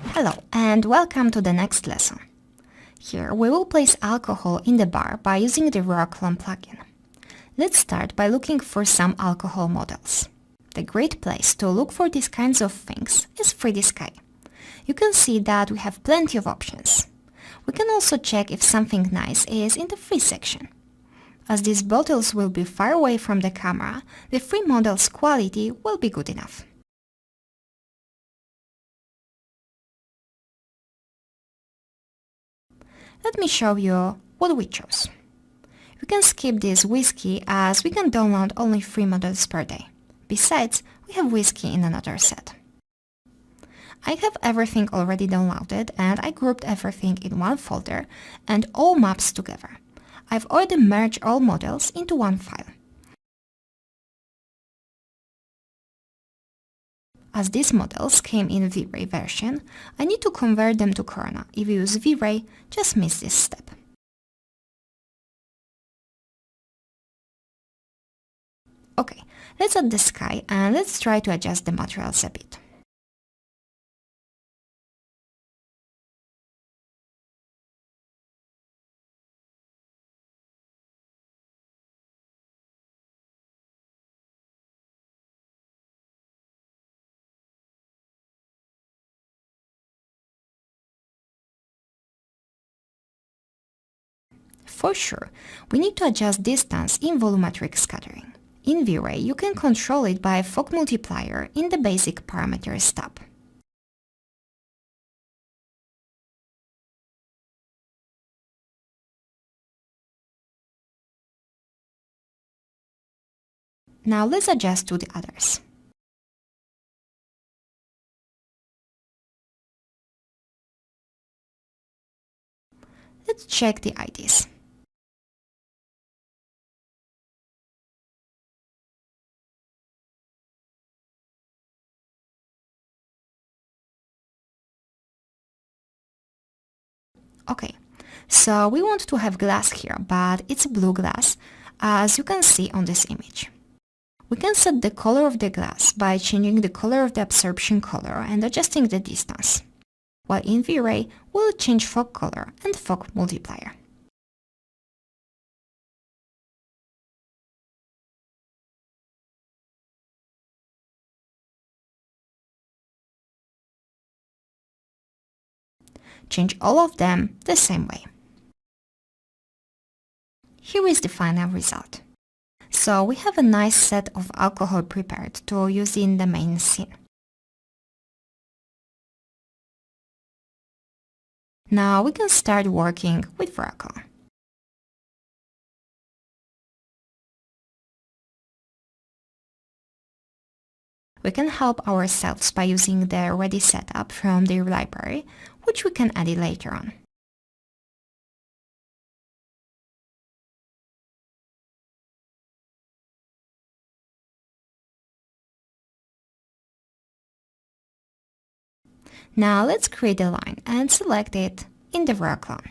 Hello and welcome to the next lesson. Here we will place alcohol in the bar by using the RailClone plugin. Let's start by looking for some alcohol models. The great place to look for these kinds of things is 3D Sky. You can see that we have plenty of options. We can also check if something nice is in the free section. As these bottles will be far away from the camera, the free model's quality will be good enough. Let me show you what we chose. We can skip this whiskey as we can download only 3 models per day. Besides, we have whiskey in another set. I have everything already downloaded and I grouped everything in one folder and all maps together. I've already merged all models into one file. As these models came in V-Ray version, I need to convert them to Corona. If you use V-Ray, just miss this step. Okay, let's add the sky and let's try to adjust the materials a bit. For sure, we need to adjust distance in volumetric scattering. In V-Ray, you can control it by fog multiplier in the basic parameters tab. Now let's adjust to the others. Let's check the IDs. Okay, so we want to have glass here, but it's blue glass, as you can see on this image. We can set the color of the glass by changing the color of the absorption color and adjusting the distance. While in V-Ray, we'll change fog color and fog multiplier. Change all of them the same way. Here is the final result. So we have a nice set of alcohol prepared to use in the main scene. Now we can start working with RailClone. We can help ourselves by using the ready setup from the library, which we can edit later on. Now let's create a line and select it in the RailClone.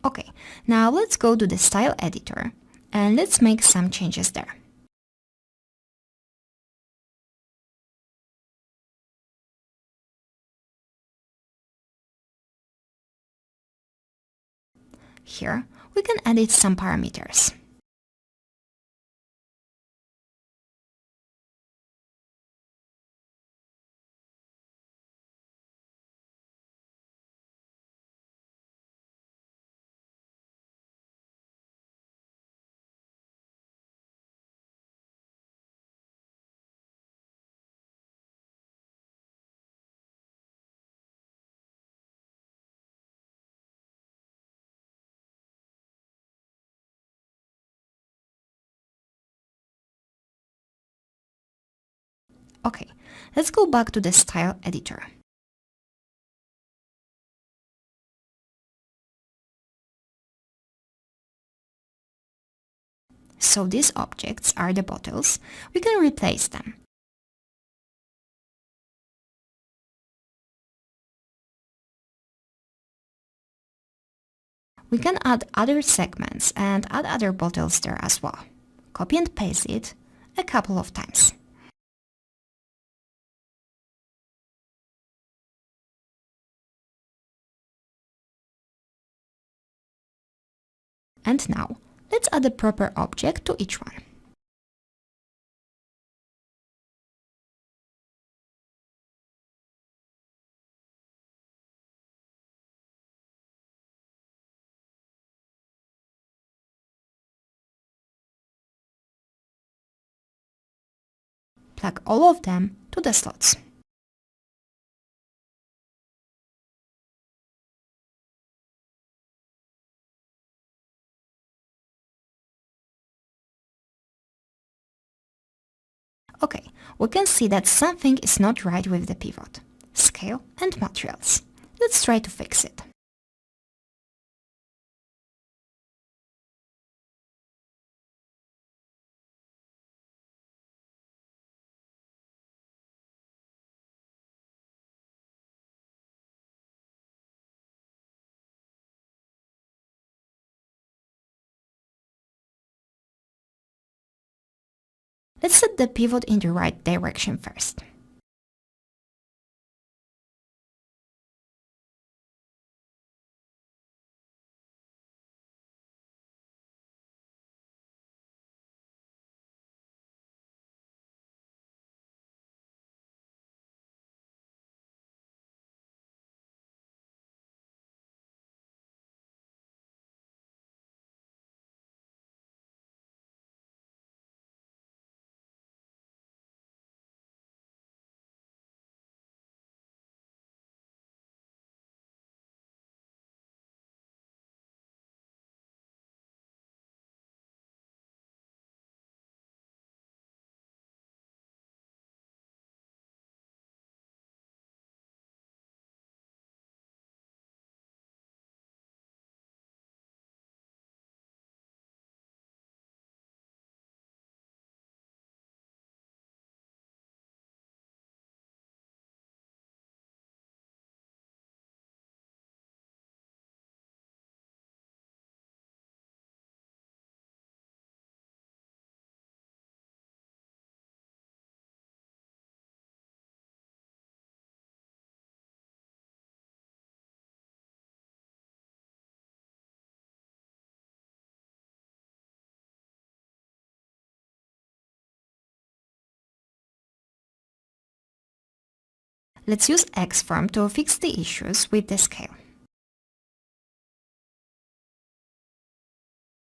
Okay, now let's go to the style editor and let's make some changes there. Here, we can edit some parameters. Okay, let's go back to the style editor. So these objects are the bottles. We can replace them. We can add other segments and add other bottles there as well. Copy and paste it a couple of times. And now, let's add a proper object to each one. Plug all of them to the slots. Okay, we can see that something is not right with the pivot, scale and materials. Let's try to fix it. Let's set the pivot in the right direction first. Let's use Xform to fix the issues with the scale.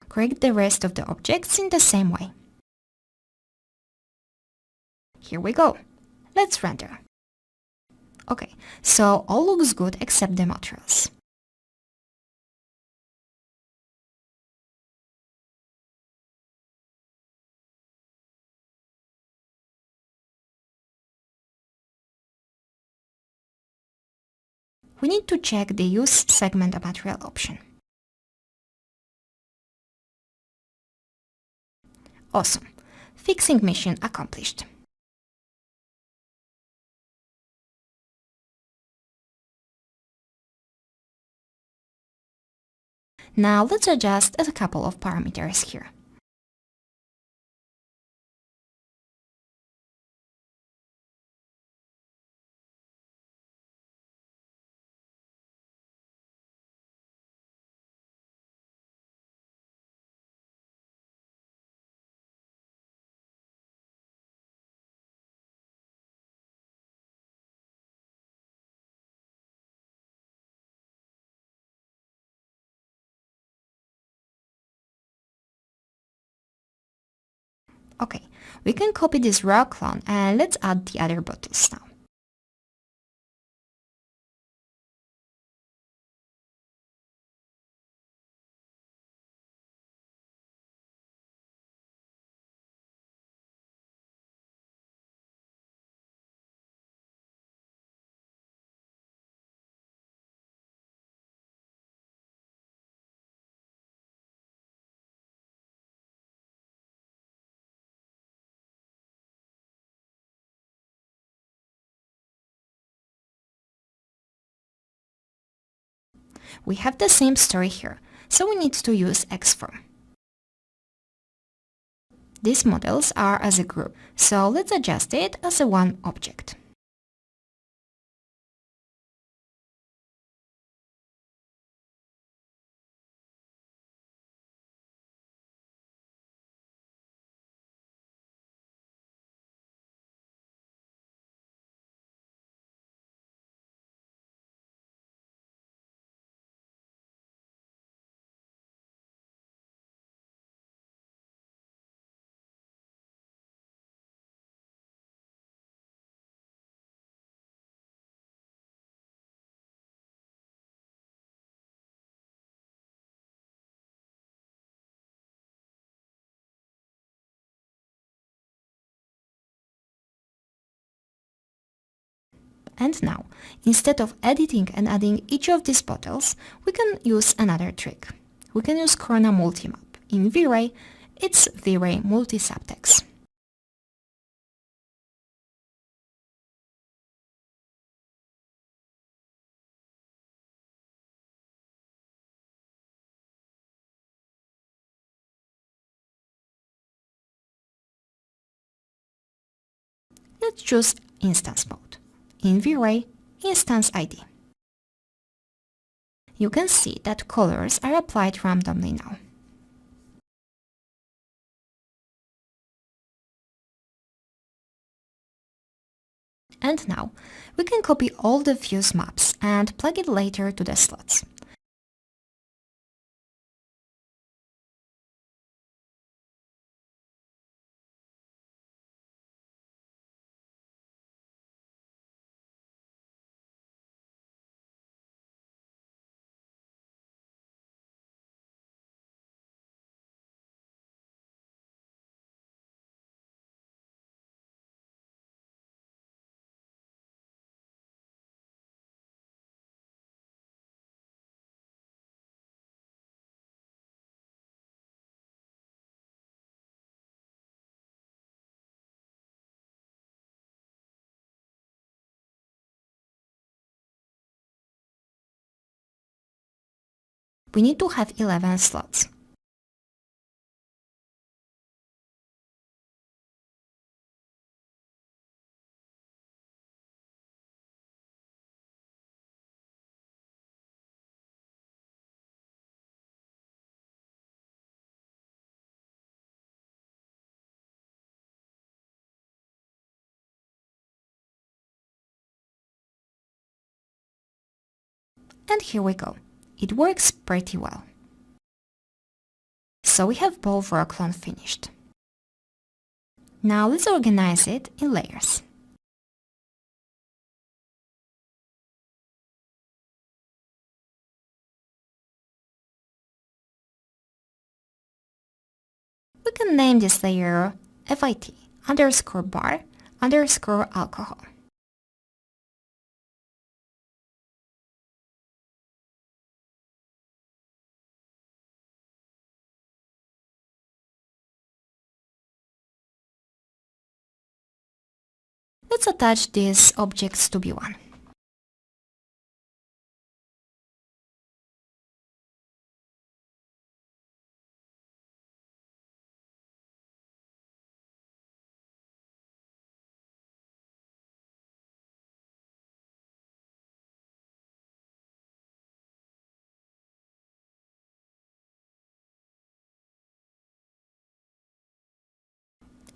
Correct the rest of the objects in the same way. Here we go. Let's render. Okay, so all looks good except the materials. We need to check the Use Segment Material option. Awesome. Fixing mission accomplished. Now let's adjust a couple of parameters here. Okay, we can copy this RailClone and let's add the other bottles now. We have the same story here, so we need to use X-form. These models are as a group, so let's adjust it as a one object. And now, instead of editing and adding each of these bottles, we can use another trick. We can use Corona Multimap. In V-Ray, it's V-Ray Multi-Subtext. Let's choose Instance Mode. In V-Ray, Instance ID. You can see that colors are applied randomly now. And now, we can copy all the views maps and plug it later to the slots. We need to have 11 slots. And here we go. It works pretty well. So we have both RailClone finished. Now let's organize it in layers. We can name this layer FIT underscore bar underscore alcohol. Let's attach these objects to B1.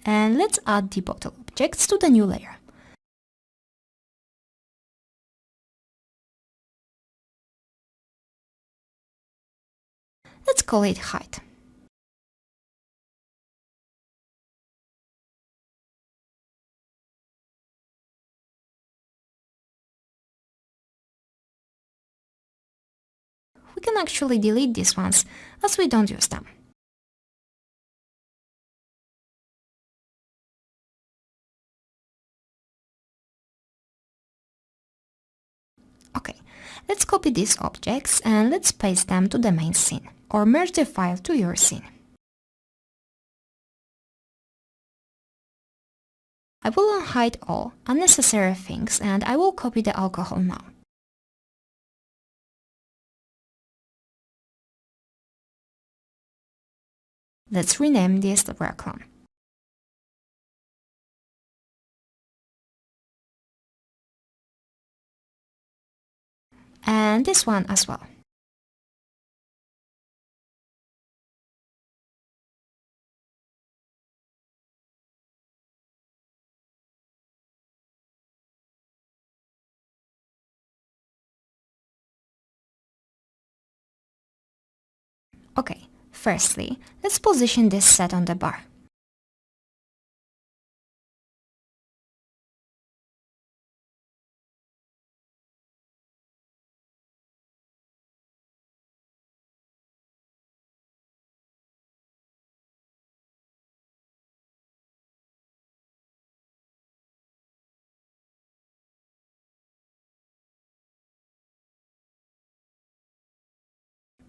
And let's add the bottle objects to the new layer. Let's call it height. We can actually delete these ones as we don't use them. Okay, let's copy these objects and let's paste them to the main scene, or merge the file to your scene. I will unhide all unnecessary things and I will copy the alcohol now. Let's rename this RailClone. And this one as well. Okay, firstly, let's position this set on the bar.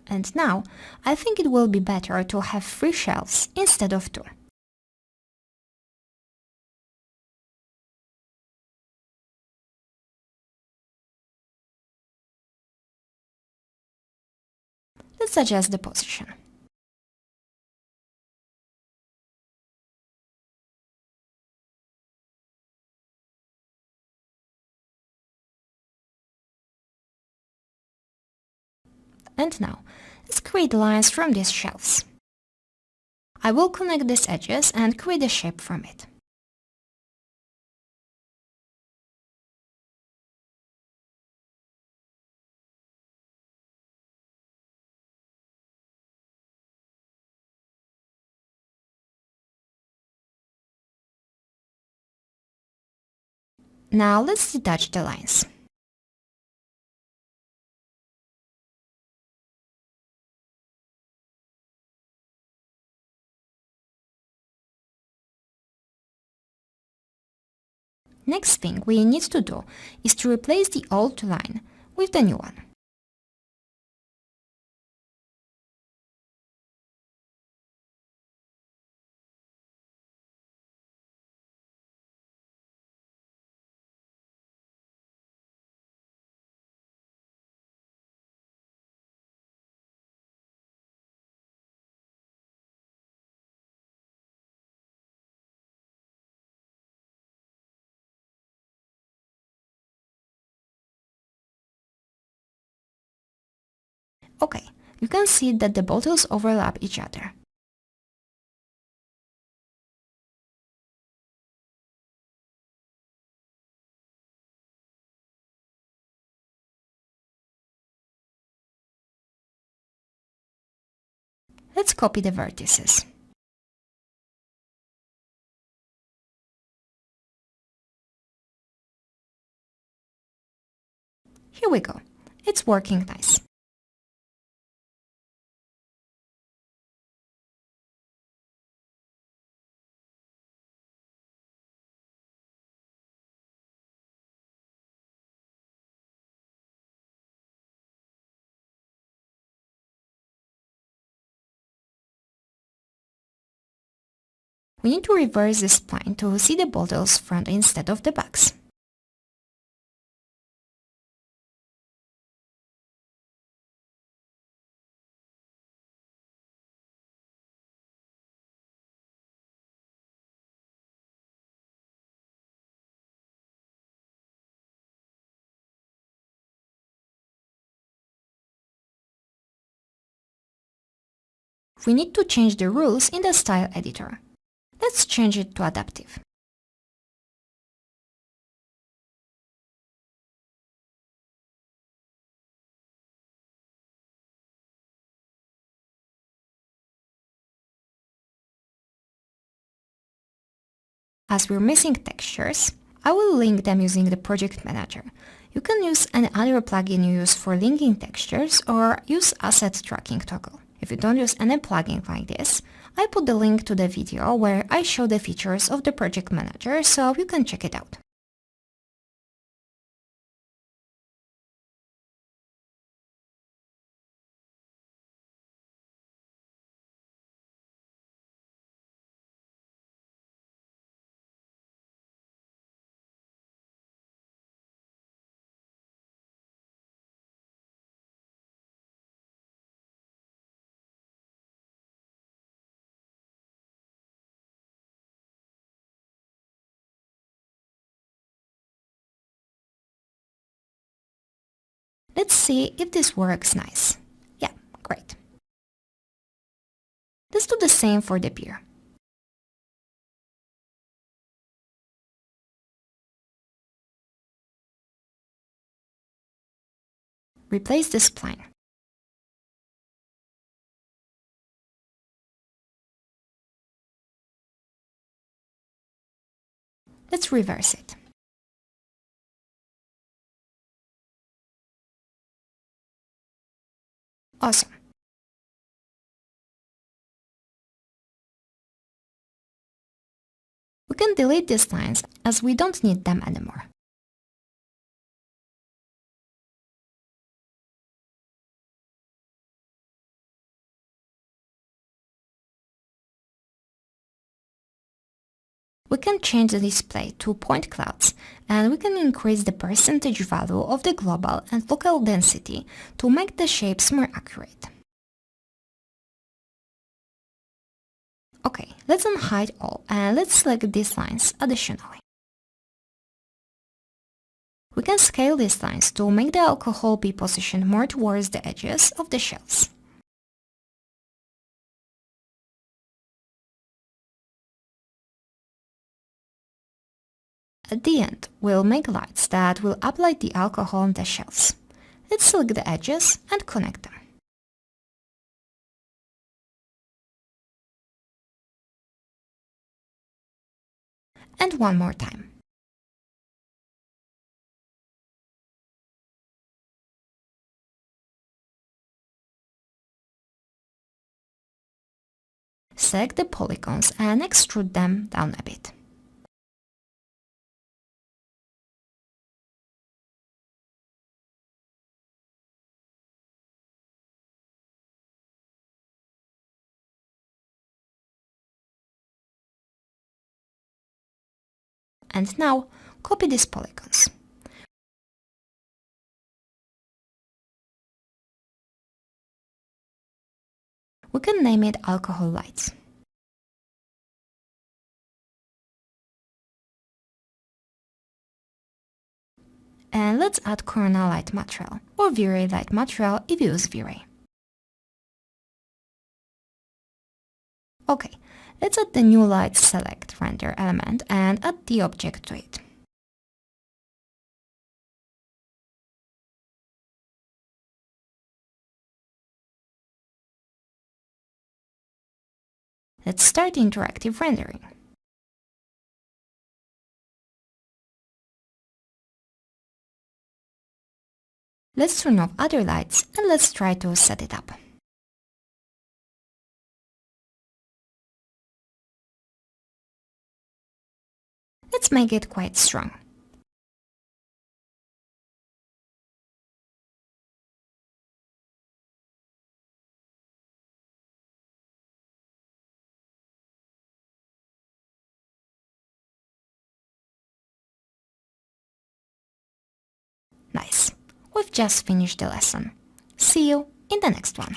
And now, I think it will be better to have 3 shelves instead of 2. Let's adjust the position. And now, let's create lines from these shelves. I will connect these edges and create a shape from it. Now let's detach the lines. Next thing we need to do is to replace the old line with the new one. Okay, you can see that the bottles overlap each other. Let's copy the vertices. Here we go. It's working nice. We need to reverse this spline to see the bottles front instead of the backs. We need to change the rules in the style editor. Let's change it to adaptive. As we're missing textures, I will link them using the project manager. You can use any other plugin you use for linking textures or use asset tracking toggle. If you don't use any plugin like this, I put the link to the video where I show the features of the project manager so you can check it out. Let's see if this works nice. Yeah, great. Let's do the same for the pier. Replace the spline. Let's reverse it. Awesome. We can delete these lines as we don't need them anymore. We can change the display to point clouds, and we can increase the percentage value of the global and local density to make the shapes more accurate. Okay, let's unhide all and let's select these lines additionally. We can scale these lines to make the alcohol be positioned more towards the edges of the shells. At the end, we'll make lights that will apply the alcohol on the shells. Let's select the edges and connect them. And one more time. Select the polygons and extrude them down a bit. And now, copy these polygons. We can name it alcohol lights. And let's add Corona light material or V-Ray light material if you use V-Ray. Okay, let's add the new light select render element and add the object to it. Let's start interactive rendering. Let's turn off other lights and let's try to set it up. Let's make it quite strong. Nice. We've just finished the lesson. See you in the next one.